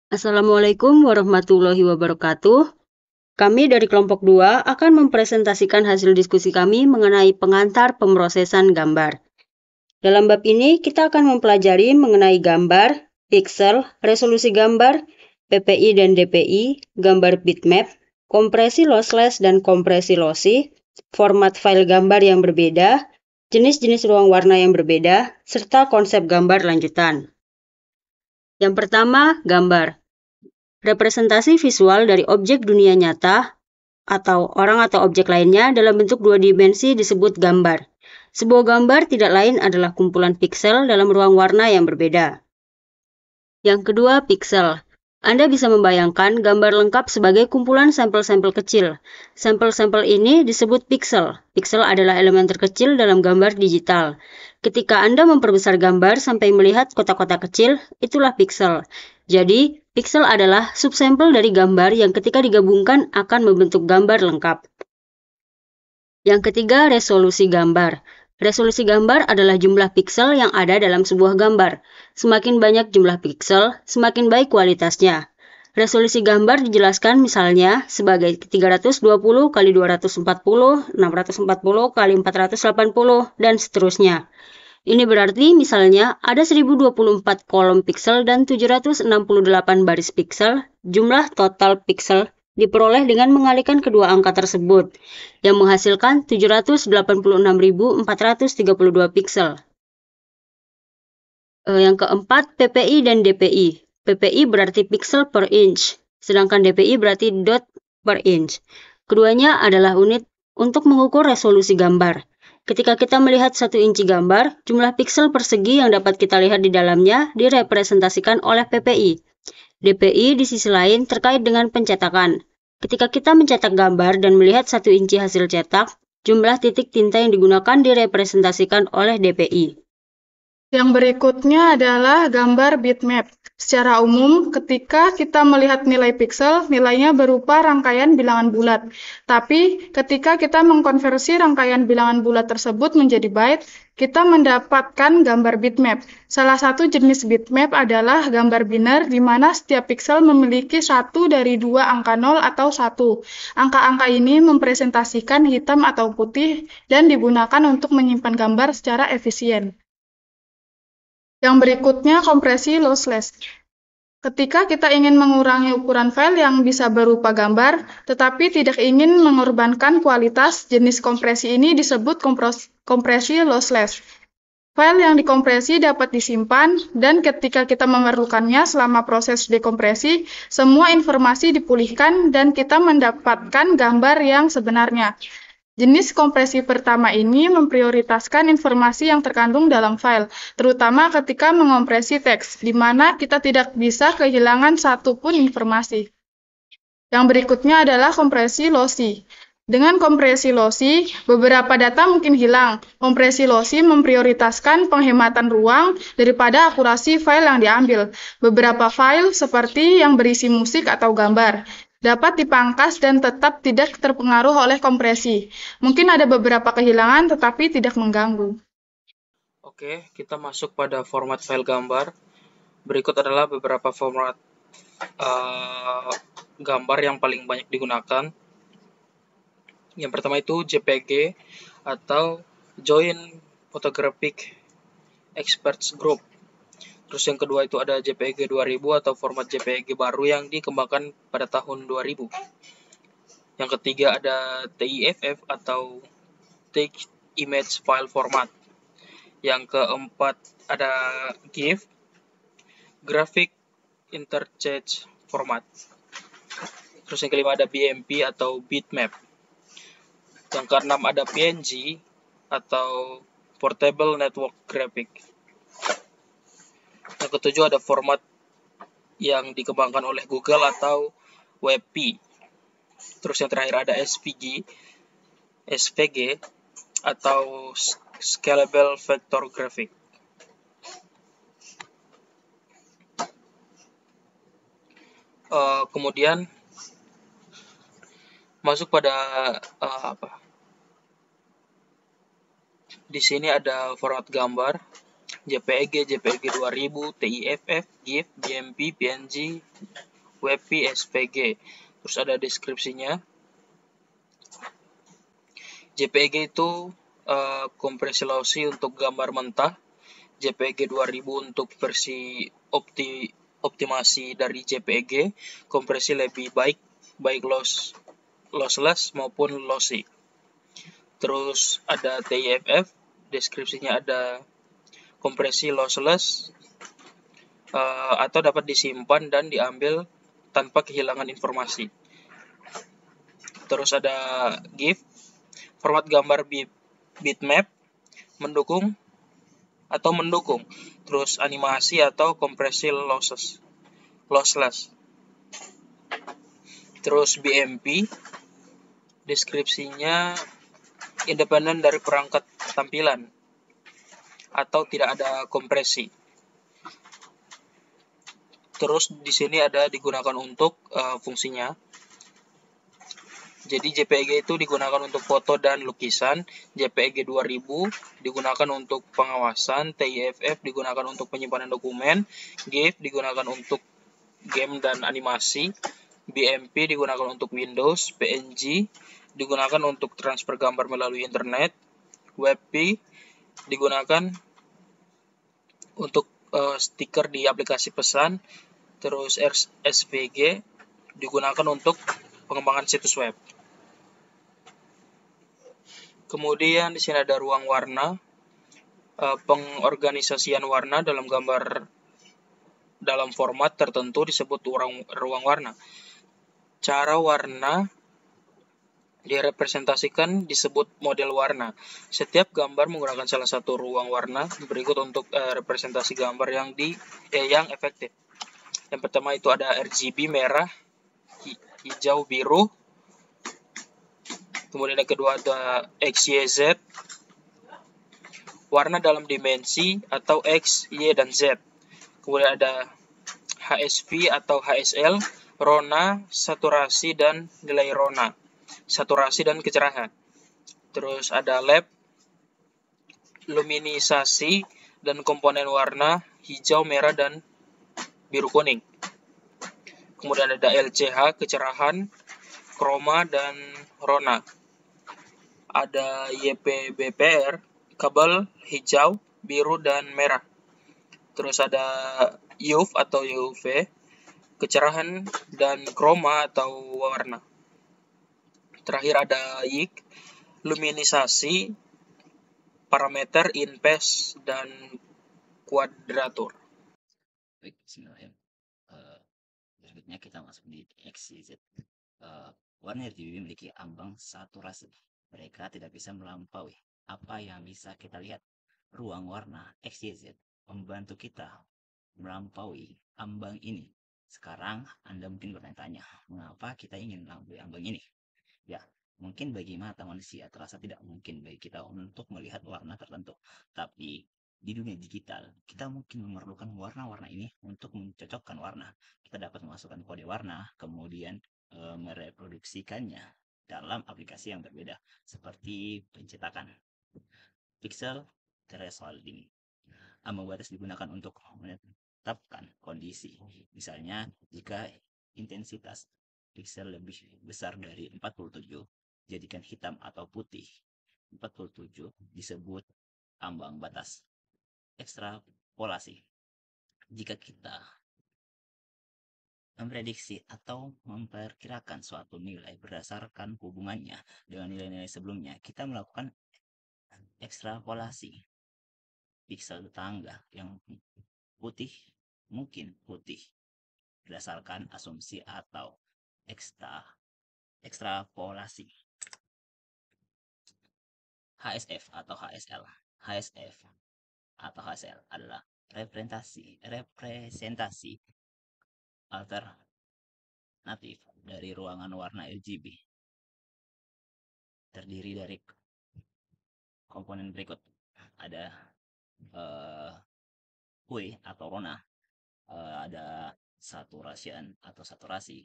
Assalamualaikum warahmatullahi wabarakatuh. Kami dari kelompok 2 akan mempresentasikan hasil diskusi kami mengenai pengantar pemrosesan gambar. Dalam bab ini, kita akan mempelajari mengenai gambar, pixel, resolusi gambar, PPI dan DPI, gambar bitmap, kompresi lossless dan kompresi lossy, format file gambar yang berbeda, jenis-jenis ruang warna yang berbeda, serta konsep gambar lanjutan. Yang pertama, gambar. Representasi visual dari objek dunia nyata atau orang atau objek lainnya dalam bentuk dua dimensi disebut gambar. Sebuah gambar tidak lain adalah kumpulan piksel dalam ruang warna yang berbeda. Yang kedua, piksel. Anda bisa membayangkan gambar lengkap sebagai kumpulan sampel-sampel kecil. Sampel-sampel ini disebut piksel. Piksel adalah elemen terkecil dalam gambar digital. Ketika Anda memperbesar gambar sampai melihat kotak-kotak kecil, itulah piksel. Jadi, piksel adalah subsampel dari gambar yang ketika digabungkan akan membentuk gambar lengkap. Yang ketiga, resolusi gambar. Resolusi gambar adalah jumlah piksel yang ada dalam sebuah gambar. Semakin banyak jumlah piksel, semakin baik kualitasnya. Resolusi gambar dijelaskan misalnya sebagai 320 x 240, 640 x 480, dan seterusnya. Ini berarti misalnya ada 1024 kolom piksel dan 768 baris piksel, jumlah total piksel diperoleh dengan mengalihkan kedua angka tersebut, yang menghasilkan 786.432 piksel. Yang keempat, PPI dan DPI. PPI berarti pixel per inch, sedangkan DPI berarti dot per inch. Keduanya adalah unit untuk mengukur resolusi gambar. Ketika kita melihat 1 inci gambar, jumlah piksel persegi yang dapat kita lihat di dalamnya direpresentasikan oleh PPI. DPI di sisi lain terkait dengan pencetakan. Ketika kita mencetak gambar dan melihat 1 inci hasil cetak, jumlah titik tinta yang digunakan direpresentasikan oleh DPI. Yang berikutnya adalah gambar bitmap. Secara umum, ketika kita melihat nilai piksel, nilainya berupa rangkaian bilangan bulat. Tapi, ketika kita mengkonversi rangkaian bilangan bulat tersebut menjadi byte, kita mendapatkan gambar bitmap. Salah satu jenis bitmap adalah gambar biner, di mana setiap piksel memiliki satu dari dua angka 0 atau 1. Angka-angka ini mempresentasikan hitam atau putih dan digunakan untuk menyimpan gambar secara efisien. Yang berikutnya, kompresi lossless. Ketika kita ingin mengurangi ukuran file yang bisa berupa gambar, tetapi tidak ingin mengorbankan kualitas, jenis kompresi ini disebut kompresi lossless. File yang dikompresi dapat disimpan, dan ketika kita memerlukannya selama proses dekompresi, semua informasi dipulihkan dan kita mendapatkan gambar yang sebenarnya. Jenis kompresi pertama ini memprioritaskan informasi yang terkandung dalam file, terutama ketika mengompresi teks, di mana kita tidak bisa kehilangan satupun informasi. Yang berikutnya adalah kompresi lossy. Dengan kompresi lossy, beberapa data mungkin hilang. Kompresi lossy memprioritaskan penghematan ruang daripada akurasi file yang diambil. Beberapa file seperti yang berisi musik atau gambar dapat dipangkas dan tetap tidak terpengaruh oleh kompresi. Mungkin ada beberapa kehilangan tetapi tidak mengganggu. Oke, kita masuk pada format file gambar. Berikut adalah beberapa format gambar yang paling banyak digunakan. Yang pertama itu JPG atau Joint Photographic Experts Group. Terus yang kedua itu ada JPG 2000 atau format JPG baru yang dikembangkan pada tahun 2000. Yang ketiga ada TIFF atau Text Image File Format. Yang keempat ada GIF, Graphic Interchange Format. Terus yang kelima ada BMP atau Bitmap. Yang keenam ada PNG atau Portable Network Graphic. Yang ketujuh ada format yang dikembangkan oleh Google atau WebP. Terus yang terakhir ada SVG atau Scalable Vector Graphic. Kemudian masuk pada di sini ada format gambar. JPEG, JPEG 2000, TIFF, GIF, BMP, PNG, WebP, SVG. Terus ada deskripsinya. JPEG itu kompresi lossy untuk gambar mentah, JPEG 2000 untuk versi optimasi dari JPEG, kompresi lebih baik lossless maupun lossy. Terus ada TIFF, deskripsinya ada kompresi lossless atau dapat disimpan dan diambil tanpa kehilangan informasi. Terus ada GIF, format gambar bitmap, mendukung. Terus animasi atau kompresi lossless. Terus BMP, deskripsinya independen dari perangkat tampilan atau tidak ada kompresi. Terus di sini ada digunakan untuk fungsinya. Jadi JPEG itu digunakan untuk foto dan lukisan, JPEG 2000 digunakan untuk pengawasan, TIFF digunakan untuk penyimpanan dokumen, GIF digunakan untuk game dan animasi, BMP digunakan untuk Windows, PNG digunakan untuk transfer gambar melalui internet, WebP digunakan untuk stiker di aplikasi pesan, terus SVG digunakan untuk pengembangan situs web. Kemudian di sini ada ruang warna, pengorganisasian warna dalam gambar dalam format tertentu disebut ruang warna. Cara warna direpresentasikan disebut model warna. Setiap gambar menggunakan salah satu ruang warna berikut untuk representasi gambar yang efektif. Yang pertama itu ada RGB merah, hijau, biru. Kemudian yang kedua ada XYZ, warna dalam dimensi atau X, Y, dan Z. Kemudian ada HSV atau HSL, rona, saturasi, dan nilai rona, saturasi dan kecerahan. Terus ada lab, luminisasi, dan komponen warna hijau, merah, dan biru kuning. Kemudian ada LCH, kecerahan, chroma, dan rona. Ada YPBPR, kabel hijau, biru, dan merah. Terus ada UV atau UV, kecerahan dan chroma atau warna. Terakhir ada YIG, luminisasi, parameter, in-phase, dan kuadratur. Baik, bismillahirrahmanirrahim. Berikutnya kita masuk di XYZ. Warna RGB memiliki ambang saturasi. Mereka tidak bisa melampaui apa yang bisa kita lihat. Ruang warna XYZ membantu kita melampaui ambang ini. Sekarang Anda mungkin bertanya-tanya, mengapa kita ingin melampaui ambang ini? Ya, mungkin bagi mata manusia terasa tidak mungkin bagi kita untuk melihat warna tertentu. Tapi di dunia digital, kita mungkin memerlukan warna-warna ini untuk mencocokkan warna. Kita dapat memasukkan kode warna, kemudian mereproduksikannya dalam aplikasi yang berbeda, seperti pencetakan. Pixel thresholding batas digunakan untuk menetapkan kondisi. Misalnya, jika intensitas pixel lebih besar dari 47, jadikan hitam atau putih. 47 disebut ambang batas. Ekstrapolasi. Jika kita memprediksi atau memperkirakan suatu nilai berdasarkan hubungannya dengan nilai-nilai sebelumnya, kita melakukan ekstrapolasi. Pixel tetangga yang putih mungkin putih berdasarkan asumsi atau ekstrapolasi. HSF atau HSL. HSF atau HSL adalah representasi alternatif dari ruangan warna RGB. Terdiri dari komponen berikut. Ada W atau rona, ada saturation atau saturasi,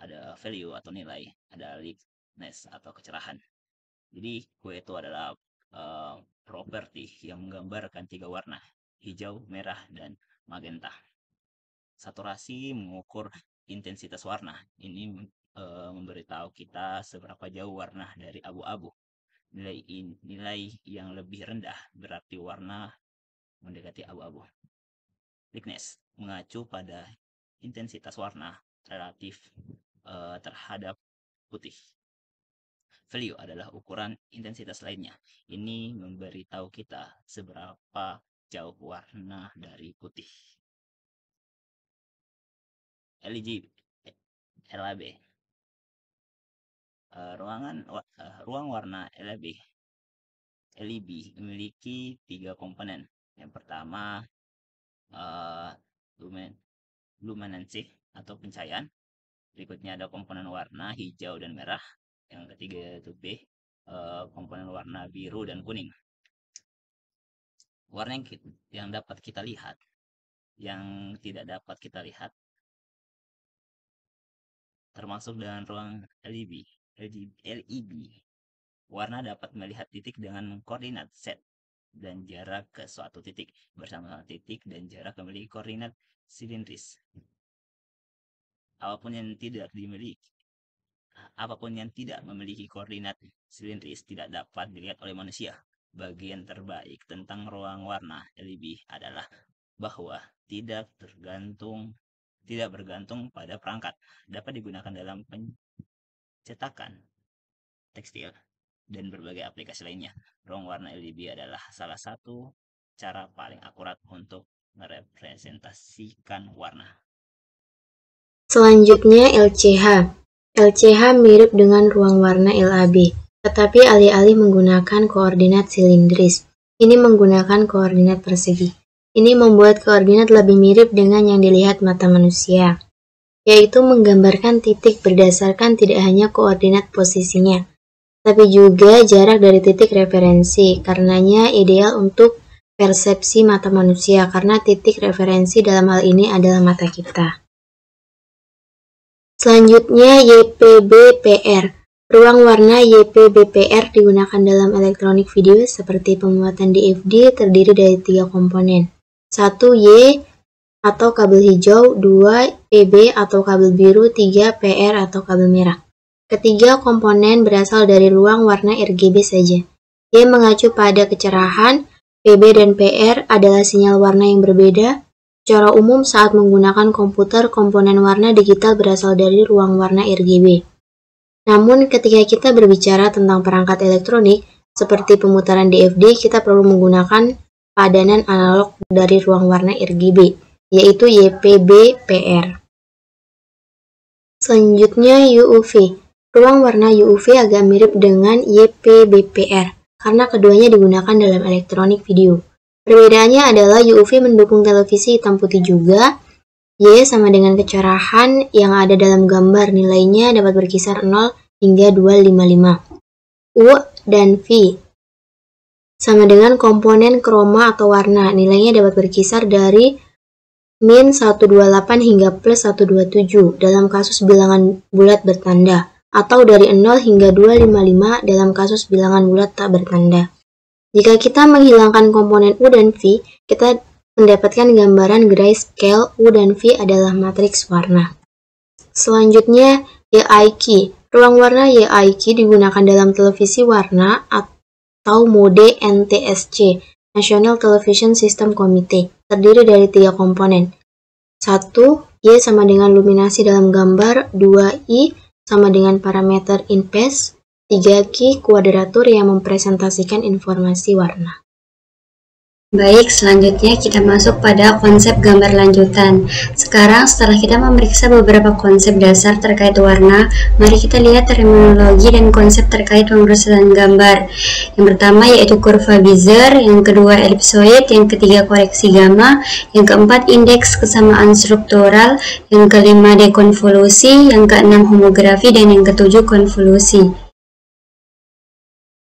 ada value atau nilai, ada lightness atau kecerahan. Jadi W itu adalah properti yang menggambarkan 3 warna, hijau, merah, dan magenta. Saturasi mengukur intensitas warna. Ini memberitahu kita seberapa jauh warna dari abu-abu. Nilai yang lebih rendah berarti warna mendekati abu-abu. Thickness mengacu pada intensitas warna relatif terhadap putih. Value adalah ukuran intensitas lainnya. Ini memberitahu kita seberapa jauh warna dari putih. LAB. Ruang warna LEB memiliki 3 komponen. Yang pertama luminansi atau pencahayaan. Berikutnya ada komponen warna hijau dan merah. Yang ketiga itu B, komponen warna biru dan kuning. Warna yang dapat kita lihat, yang tidak dapat kita lihat, termasuk dengan ruang LEB. Warna dapat melihat titik dengan koordinat set dan jarak ke suatu titik bersama titik dan jarak memiliki koordinat silindris. Apapun yang tidak memiliki koordinat silindris tidak dapat dilihat oleh manusia. Bagian terbaik tentang ruang warna LEB adalah bahwa tidak bergantung pada perangkat, dapat digunakan dalam pencetakan tekstil dan berbagai aplikasi lainnya. Ruang warna LEB adalah salah satu cara paling akurat untuk merepresentasikan warna. Selanjutnya LCH. LCH mirip dengan ruang warna LAB, tetapi alih-alih menggunakan koordinat silindris, ini menggunakan koordinat persegi. Ini membuat koordinat lebih mirip dengan yang dilihat mata manusia, yaitu menggambarkan titik berdasarkan tidak hanya koordinat posisinya, tapi juga jarak dari titik referensi. Karenanya ideal untuk persepsi mata manusia, karena titik referensi dalam hal ini adalah mata kita. Selanjutnya YPBPR. Ruang warna YPBPR digunakan dalam elektronik video seperti pembuatan DFD terdiri dari 3 komponen. 1. Y atau kabel hijau, 2. PB atau kabel biru, 3. PR atau kabel merah. Ketiga komponen berasal dari ruang warna RGB saja. Y mengacu pada kecerahan, PB dan PR adalah sinyal warna yang berbeda. Secara umum saat menggunakan komputer, komponen warna digital berasal dari ruang warna RGB. Namun ketika kita berbicara tentang perangkat elektronik, seperti pemutaran DFD, kita perlu menggunakan padanan analog dari ruang warna RGB, yaitu YPBPR. Selanjutnya UUV. Ruang warna UUV agak mirip dengan YPBPR, karena keduanya digunakan dalam elektronik video. Perbedaannya adalah UUV mendukung televisi hitam putih juga. Y sama dengan kecerahan yang ada dalam gambar, nilainya dapat berkisar 0 hingga 255. U dan V sama dengan komponen kroma atau warna, nilainya dapat berkisar dari min 128 hingga plus 127 dalam kasus bilangan bulat bertanda, atau dari 0 hingga 255 dalam kasus bilangan bulat tak bertanda. Jika kita menghilangkan komponen U dan V, kita mendapatkan gambaran grayscale. U dan V adalah matriks warna. Selanjutnya, YIK. Ruang warna YIK digunakan dalam televisi warna atau mode NTSC, National Television System Committee, terdiri dari 3 komponen. 1. Y sama dengan luminasi dalam gambar, 2. I sama dengan parameter in phase, 3. Q kuadratur yang mempresentasikan informasi warna. Baik, selanjutnya kita masuk pada konsep gambar lanjutan. Sekarang setelah kita memeriksa beberapa konsep dasar terkait warna, mari kita lihat terminologi dan konsep terkait pemrosesan gambar. Yang pertama yaitu kurva Bezier, yang kedua ellipsoid, yang ketiga koreksi gamma, yang keempat indeks kesamaan struktural, yang kelima dekonvolusi, yang keenam homografi, dan yang ketujuh konvolusi.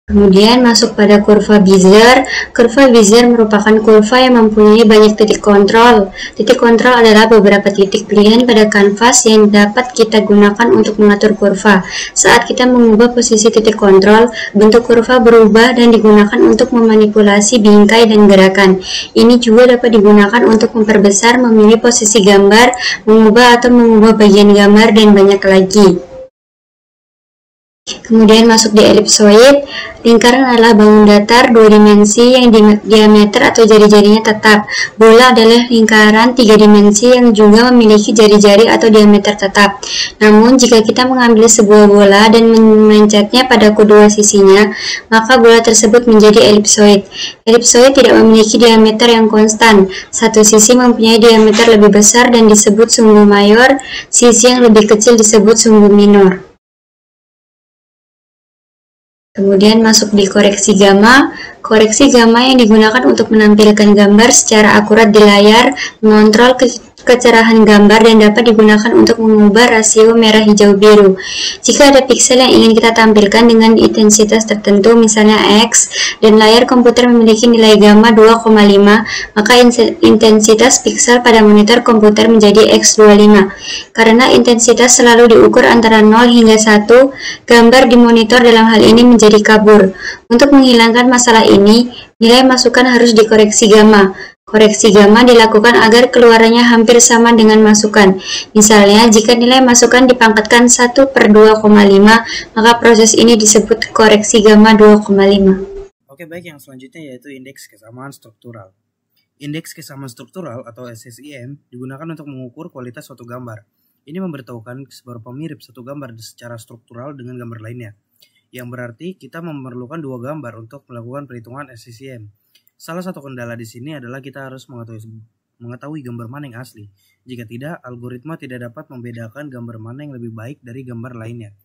Kemudian masuk pada kurva Bezier. Kurva Bezier merupakan kurva yang mempunyai banyak titik kontrol. Titik kontrol adalah beberapa titik pilihan pada kanvas yang dapat kita gunakan untuk mengatur kurva. Saat kita mengubah posisi titik kontrol, bentuk kurva berubah dan digunakan untuk memanipulasi bingkai dan gerakan. Ini juga dapat digunakan untuk memperbesar, memilih posisi gambar, mengubah atau mengubah bagian gambar, dan banyak lagi. Kemudian masuk di elipsoid. Lingkaran adalah bangun datar dua dimensi yang diameter atau jari-jarinya tetap. Bola adalah lingkaran tiga dimensi yang juga memiliki jari-jari atau diameter tetap. Namun, jika kita mengambil sebuah bola dan memencetnya pada kedua sisinya, maka bola tersebut menjadi elipsoid. Elipsoid tidak memiliki diameter yang konstan. Satu sisi mempunyai diameter lebih besar dan disebut sumbu mayor, sisi yang lebih kecil disebut sumbu minor. Kemudian masuk di koreksi gamma. Koreksi gamma yang digunakan untuk menampilkan gambar secara akurat di layar, mengontrol kecerahan gambar, dan dapat digunakan untuk mengubah rasio merah hijau biru. Jika ada piksel yang ingin kita tampilkan dengan intensitas tertentu, misalnya X, dan layar komputer memiliki nilai gamma 2,5, maka intensitas piksel pada monitor komputer menjadi X25. Karena intensitas selalu diukur antara 0 hingga 1, gambar di monitor dalam hal ini menjadi kabur. Untuk menghilangkan masalah ini, nilai masukan harus dikoreksi gamma. Koreksi gamma dilakukan agar keluarannya hampir sama dengan masukan. Misalnya, jika nilai masukan dipangkatkan 1/2,5, maka proses ini disebut koreksi gamma 2,5. Oke, baik, yang selanjutnya yaitu indeks kesamaan struktural. Indeks kesamaan struktural atau SSIM digunakan untuk mengukur kualitas suatu gambar. Ini memberitahukan seberapa mirip satu gambar secara struktural dengan gambar lainnya, yang berarti kita memerlukan dua gambar untuk melakukan perhitungan SSIM. Salah satu kendala di sini adalah kita harus mengetahui gambar mana yang asli. Jika tidak, algoritma tidak dapat membedakan gambar mana yang lebih baik dari gambar lainnya.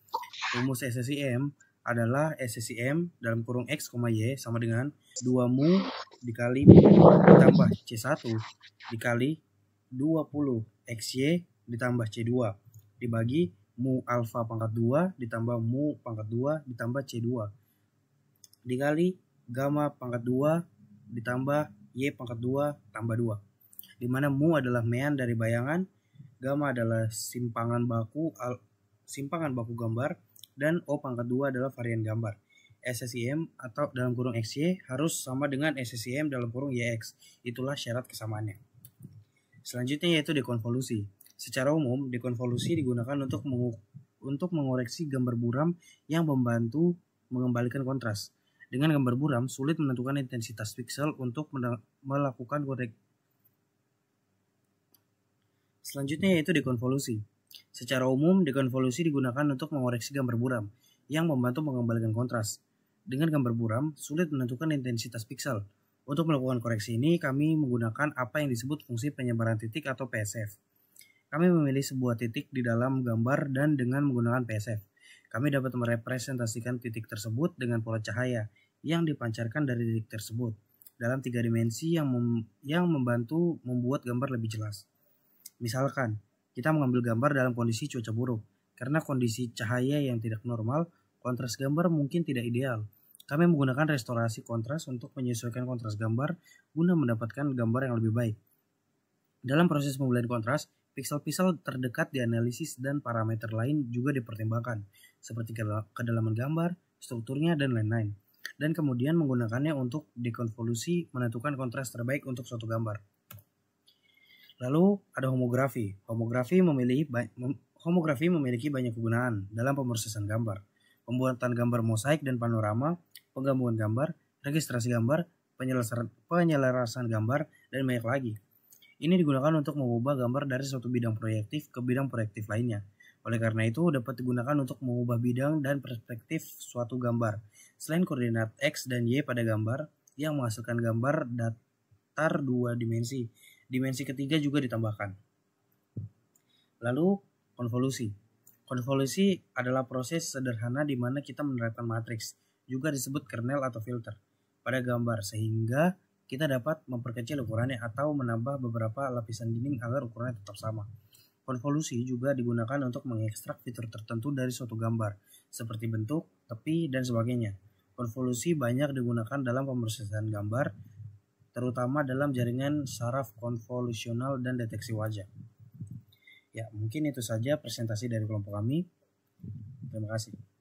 Rumus SSIM adalah SSIM dalam kurung X, Y sama dengan 2mu dikali mu ditambah C1 dikali 20 XY ditambah C2 dibagi mu alfa pangkat 2 ditambah mu pangkat 2 ditambah C2 dikali gamma pangkat 2 ditambah Y pangkat 2 tambah 2, di mana mu adalah mean dari bayangan, gamma adalah simpangan baku gambar, dan O pangkat 2 adalah varian gambar. SSIM atau dalam kurung XY harus sama dengan SSIM dalam kurung YX. Itulah syarat kesamaannya. Selanjutnya yaitu dekonvolusi. Secara umum, dekonvolusi digunakan untuk mengoreksi gambar buram yang membantu mengembalikan kontras. Dengan gambar buram, sulit menentukan intensitas piksel untuk melakukan koreksi. Selanjutnya yaitu dekonvolusi. Secara umum, dekonvolusi digunakan untuk mengoreksi gambar buram yang membantu mengembalikan kontras. Dengan gambar buram, sulit menentukan intensitas piksel. Untuk melakukan koreksi ini, kami menggunakan apa yang disebut fungsi penyebaran titik atau PSF. Kami memilih sebuah titik di dalam gambar dan dengan menggunakan PSF, kami dapat merepresentasikan titik tersebut dengan pola cahaya yang dipancarkan dari titik tersebut dalam 3 dimensi yang membantu membuat gambar lebih jelas. Misalkan, kita mengambil gambar dalam kondisi cuaca buruk. Karena kondisi cahaya yang tidak normal, kontras gambar mungkin tidak ideal. Kami menggunakan restorasi kontras untuk menyesuaikan kontras gambar guna mendapatkan gambar yang lebih baik. Dalam proses pemilihan kontras, piksel-piksel terdekat dianalisis dan parameter lain juga dipertimbangkan, seperti kedalaman gambar, strukturnya, dan lain-lain. Dan kemudian menggunakannya untuk dekonvolusi menentukan kontras terbaik untuk suatu gambar. Lalu ada homografi. Homografi memiliki banyak kegunaan dalam pemrosesan gambar. Pembuatan gambar mosaik dan panorama, penggabungan gambar, registrasi gambar, penyelarasan gambar, dan banyak lagi. Ini digunakan untuk mengubah gambar dari suatu bidang proyektif ke bidang proyektif lainnya. Oleh karena itu, dapat digunakan untuk mengubah bidang dan perspektif suatu gambar. Selain koordinat X dan Y pada gambar yang menghasilkan gambar datar 2 dimensi, dimensi ketiga juga ditambahkan. Lalu, konvolusi. Konvolusi adalah proses sederhana di mana kita menerapkan matriks, juga disebut kernel atau filter, pada gambar sehingga kita dapat memperkecil ukurannya atau menambah beberapa lapisan dinding agar ukurannya tetap sama. Konvolusi juga digunakan untuk mengekstrak fitur tertentu dari suatu gambar, seperti bentuk, tepi, dan sebagainya. Konvolusi banyak digunakan dalam pemrosesan gambar, terutama dalam jaringan saraf konvolusional dan deteksi wajah. Ya, mungkin itu saja presentasi dari kelompok kami. Terima kasih.